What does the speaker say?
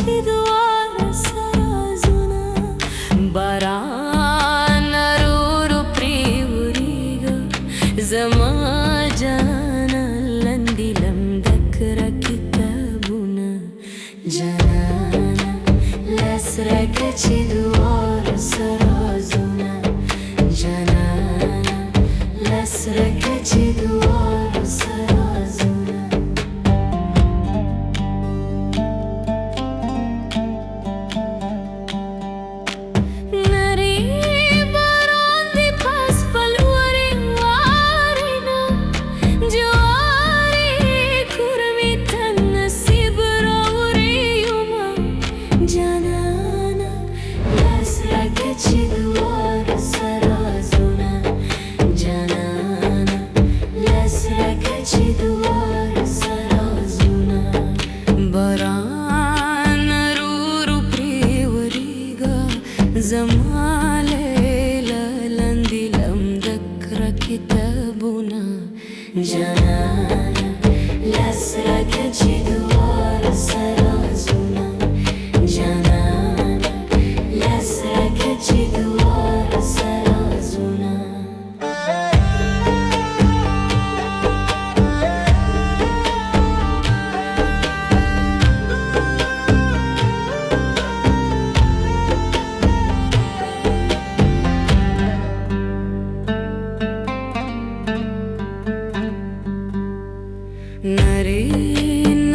چې دواره سرازونه باران ورو پرېورېږه زما جانانه لندې لمدکره کتابونه جانانه لاس راکړه چې دواره سرازونه جانانه لاس راکړه چې دواره سرازونه زما لیلا لندې لمدکره کتابونه جانانه لاس راکړه چې دواره سرازونه جانانه لاس راکړه چې دواره سرازونه Nare